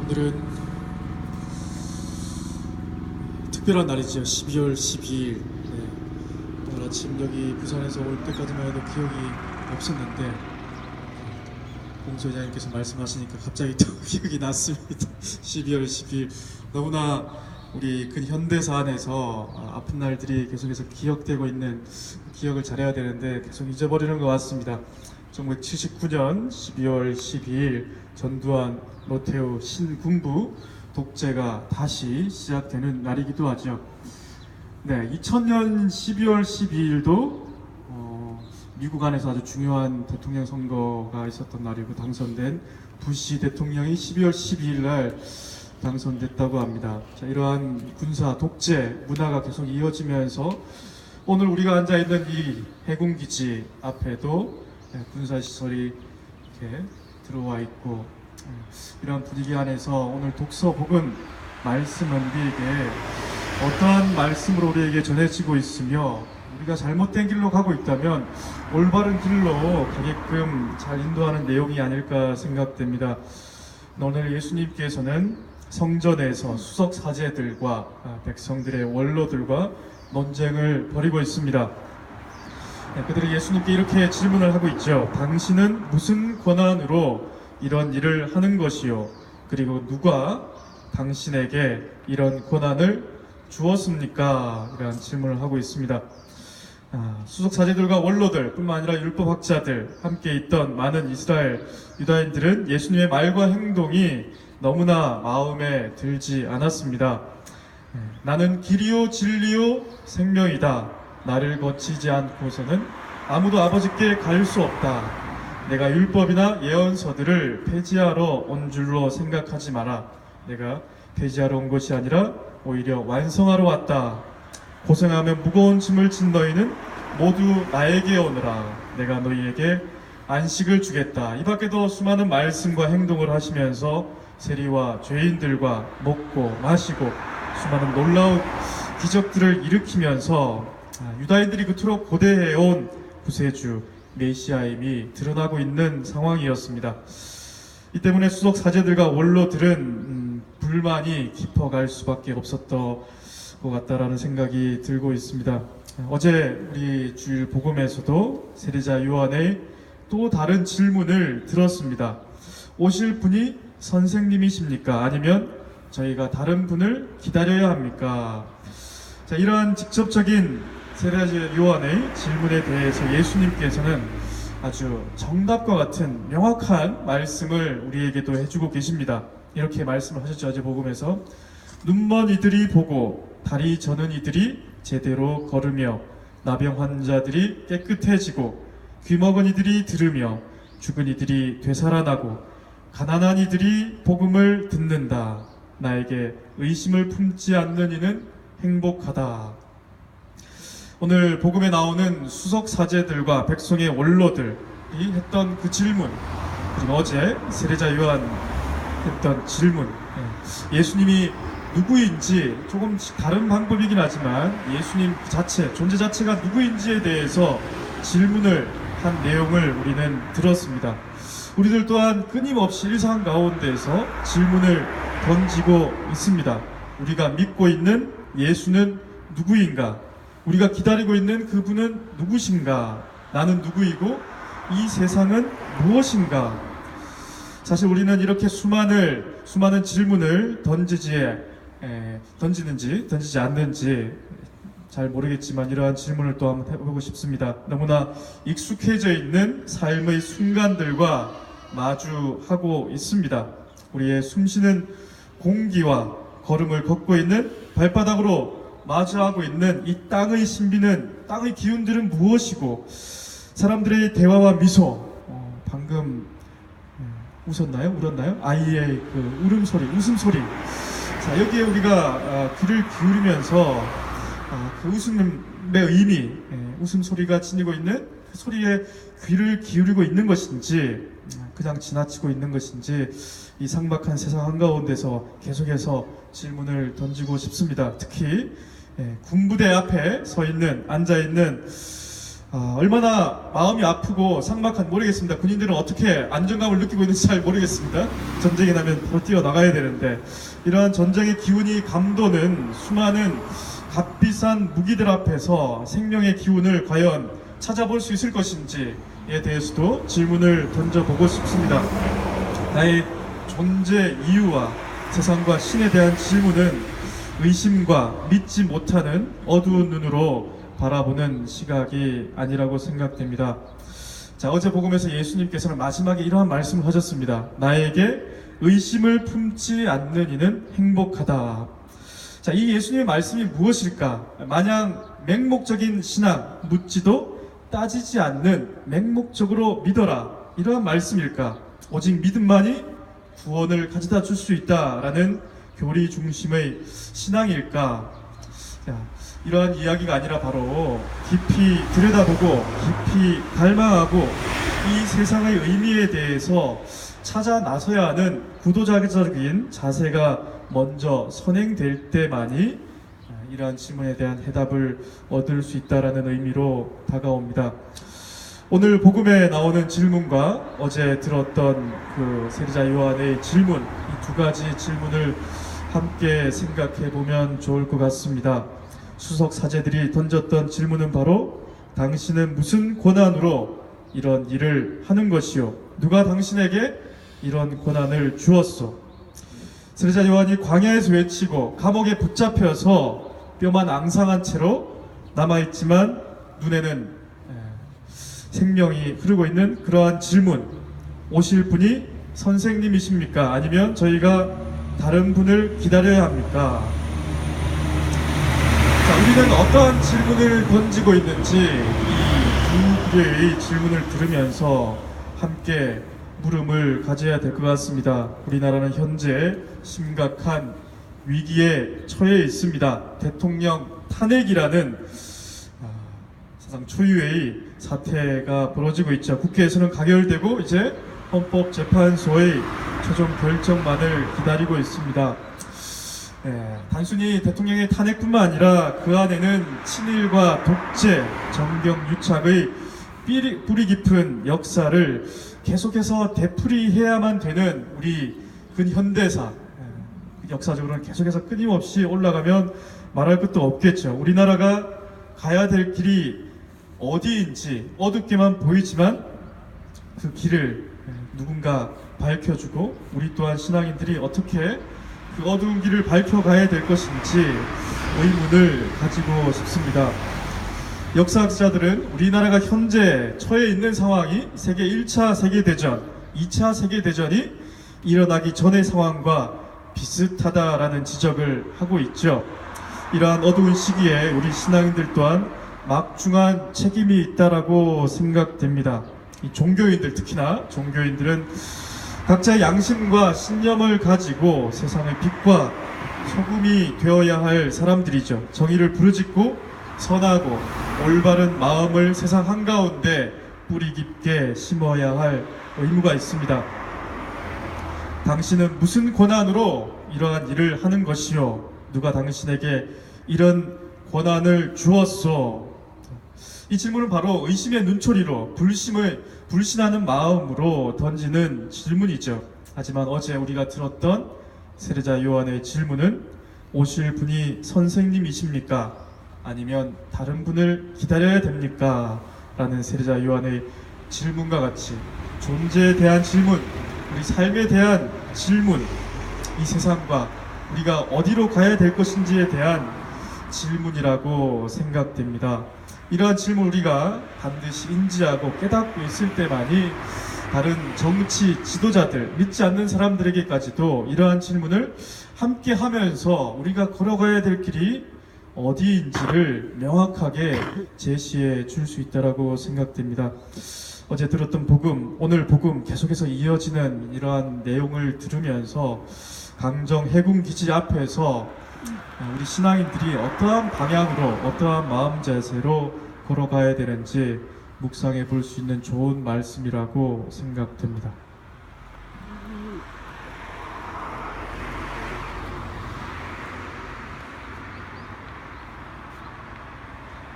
오늘은 특별한 날이죠. 12월 12일. 오늘 아침 여기 부산에서 올 때까지만 해도 기억이 없었는데 공소장님께서 말씀하시니까 갑자기 또 기억이 났습니다. 12월 12일. 너무나 우리 근현대사 안에서 아픈 날들이 계속해서 기억되고 있는, 기억을 잘해야 되는데 계속 잊어버리는 것 같습니다. 1979년 12월 12일 전두환 노태우 신군부 독재가 다시 시작되는 날이기도 하죠. 2000년 12월 12일도 미국 안에서 아주 중요한 대통령 선거가 있었던 날이고, 당선된 부시 대통령이 12월 12일 날 당선됐다고 합니다. 이러한 군사 독재 문화가 계속 이어지면서 오늘 우리가 앉아있는 이 해군기지 앞에도 군사시설이 이렇게 들어와 있고, 이런 분위기 안에서 오늘 독서 혹은 말씀은 우리에게 어떠한 말씀으로 우리에게 전해지고 있으며, 우리가 잘못된 길로 가고 있다면 올바른 길로 가게끔 잘 인도하는 내용이 아닐까 생각됩니다. 오늘 예수님께서는 성전에서 수석 사제들과 백성들의 원로들과 논쟁을 벌이고 있습니다. 그들이 예수님께 이렇게 질문을 하고 있죠. 당신은 무슨 권한으로 이런 일을 하는 것이요? 그리고 누가 당신에게 이런 권한을 주었습니까? 이런 질문을 하고 있습니다. 수석사제들과 원로들 뿐만 아니라 율법학자들, 함께 있던 많은 이스라엘 유다인들은 예수님의 말과 행동이 너무나 마음에 들지 않았습니다. 나는 길이요 진리요 생명이다. 나를 거치지 않고서는 아무도 아버지께 갈 수 없다. 내가 율법이나 예언서들을 폐지하러 온 줄로 생각하지 마라. 내가 폐지하러 온 것이 아니라 오히려 완성하러 왔다. 고생하며 무거운 짐을 진 너희는 모두 나에게 오너라. 내가 너희에게 안식을 주겠다. 이 밖에도 수많은 말씀과 행동을 하시면서 세리와 죄인들과 먹고 마시고 수많은 놀라운 기적들을 일으키면서 유다인들이 그토록 고대해온 구세주 메시아임이 드러나고 있는 상황이었습니다. 이 때문에 수석 사제들과 원로들은 불만이 깊어갈 수밖에 없었던 것 같다라는 생각이 들고 있습니다. 어제 우리 주일 복음에서도 세례자 요한의 또 다른 질문을 들었습니다. 오실 분이 선생님이십니까? 아니면 저희가 다른 분을 기다려야 합니까? 이러한 직접적인 세례자 요한의 질문에 대해서 예수님께서는 아주 정답과 같은 명확한 말씀을 우리에게도 해주고 계십니다. 이렇게 말씀을 하셨죠. 어제 복음에서 눈먼 이들이 보고 다리 저는 이들이 제대로 걸으며 나병 환자들이 깨끗해지고 귀먹은 이들이 들으며 죽은 이들이 되살아나고 가난한 이들이 복음을 듣는다. 나에게 의심을 품지 않는 이는 행복하다. 오늘 복음에 나오는 수석 사제들과 백성의 원로들이 했던 그 질문, 그리고 어제 세례자 요한 했던 질문, 예수님이 누구인지 조금씩 다른 방법이긴 하지만 예수님 자체, 존재 자체가 누구인지에 대해서 질문을 한 내용을 우리는 들었습니다. 우리들 또한 끊임없이 일상 가운데에서 질문을 던지고 있습니다. 우리가 믿고 있는 예수는 누구인가? 우리가 기다리고 있는 그분은 누구신가? 나는 누구이고 이 세상은 무엇인가? 사실 우리는 이렇게 수많은 질문을 던지는지 던지지 않는지 잘 모르겠지만 이러한 질문을 또 한번 해보고 싶습니다. 너무나 익숙해져 있는 삶의 순간들과 마주하고 있습니다. 우리의 숨쉬는 공기와 걸음을 걷고 있는 발바닥으로 마주하고 있는 이 땅의 신비는, 땅의 기운들은 무엇이고, 사람들의 대화와 미소, 방금 웃었나요? 울었나요? 아이의 그 울음소리, 웃음소리. 여기에 우리가 귀를 기울이면서 그 웃음의 의미, 웃음소리가 지니고 있는 그 소리에 귀를 기울이고 있는 것인지, 그냥 지나치고 있는 것인지, 이 삭막한 세상 한가운데서 계속해서 질문을 던지고 싶습니다. 특히 군부대 앞에 앉아있는 얼마나 마음이 아프고 삭막한 모르겠습니다. 군인들은 어떻게 안정감을 느끼고 있는지 잘 모르겠습니다. 전쟁이 나면 바로 뛰어나가야 되는데 이러한 전쟁의 기운이 감도는 수많은 값비싼 무기들 앞에서 생명의 기운을 과연 찾아볼 수 있을 것인지에 대해서도 질문을 던져보고 싶습니다. 나의 존재 이유와 세상과 신에 대한 질문은 의심과 믿지 못하는 어두운 눈으로 바라보는 시각이 아니라고 생각됩니다. 자, 어제 복음에서 예수님께서는 마지막에 이러한 말씀을 하셨습니다. 나에게 의심을 품지 않는 이는 행복하다. 자, 이 예수님의 말씀이 무엇일까? 마냥 맹목적인 신앙, 묻지도 따지지 않는 맹목적으로 믿어라, 이러한 말씀일까? 오직 믿음만이 구원을 가져다 줄 수 있다라는 교리 중심의 신앙일까? 자, 이러한 이야기가 아니라 바로 깊이 들여다보고 깊이 갈망하고 이 세상의 의미에 대해서 찾아 나서야 하는 구도자적인 자세가 먼저 선행될 때만이 이러한 질문에 대한 해답을 얻을 수 있다는 의미로 다가옵니다. 오늘 복음에 나오는 질문과 어제 들었던 그 세리자 요한의 질문, 이 두 가지 질문을 함께 생각해 보면 좋을 것 같습니다. 수석 사제들이 던졌던 질문은 바로 당신은 무슨 고난으로 이런 일을 하는 것이요? 누가 당신에게 이런 고난을 주었소? 세리자 요한이 광야에서 외치고 감옥에 붙잡혀서 뼈만 앙상한 채로 남아있지만 눈에는 생명이 흐르고 있는 그러한 질문, 오실 분이 선생님이십니까? 아니면 저희가 다른 분을 기다려야 합니까? 자, 우리는 어떠한 질문을 던지고 있는지 이 두 개의 질문을 들으면서 함께 물음을 가져야 될 것 같습니다. 우리나라는 현재 심각한 위기에 처해 있습니다. 대통령 탄핵이라는 사상 초유의 사태가 벌어지고 있죠. 국회에서는 가결되고 이제 헌법재판소의 최종 결정만을 기다리고 있습니다. 단순히 대통령의 탄핵뿐만 아니라 그 안에는 친일과 독재, 정경유착의 뿌리 깊은 역사를 계속해서 되풀이해야만 되는 우리 근현대사, 역사적으로는 계속해서 끊임없이 올라가면 말할 것도 없겠죠. 우리나라가 가야 될 길이 어디인지 어둡게만 보이지만 그 길을 누군가 밝혀주고 우리 또한 신앙인들이 어떻게 그 어두운 길을 밝혀가야 될 것인지 의문을 가지고 싶습니다. 역사학자들은 우리나라가 현재 처해 있는 상황이 세계 1차 세계대전, 2차 세계대전이 일어나기 전의 상황과 비슷하다라는 지적을 하고 있죠. 이러한 어두운 시기에 우리 신앙인들 또한 막중한 책임이 있다라고 생각됩니다. 이 종교인들, 특히나 종교인들은 각자의 양심과 신념을 가지고 세상의 빛과 소금이 되어야 할 사람들이죠. 정의를 부르짖고 선하고 올바른 마음을 세상 한가운데 뿌리 깊게 심어야 할 의무가 있습니다. 당신은 무슨 권한으로 이러한 일을 하는 것이요? 누가 당신에게 이런 권한을 주었소? 이 질문은 바로 의심의 눈초리로 불신하는 마음으로 던지는 질문이죠. 하지만 어제 우리가 들었던 세례자 요한의 질문은 오실 분이 선생님이십니까? 아니면 다른 분을 기다려야 됩니까? 라는 세례자 요한의 질문과 같이 존재에 대한 질문, 우리 삶에 대한 질문, 이 세상과 우리가 어디로 가야 될 것인지에 대한 질문이라고 생각됩니다. 이러한 질문 우리가 반드시 인지하고 깨닫고 있을 때만이 다른 정치 지도자들, 믿지 않는 사람들에게까지도 이러한 질문을 함께 하면서 우리가 걸어가야 될 길이 어디인지를 명확하게 제시해 줄 수 있다고 생각됩니다. 어제 들었던 복음, 오늘 복음 계속해서 이어지는 이러한 내용을 들으면서 강정 해군 기지 앞에서 우리 신앙인들이 어떠한 방향으로, 어떠한 마음 자세로 걸어가야 되는지 묵상해 볼 수 있는 좋은 말씀이라고 생각됩니다.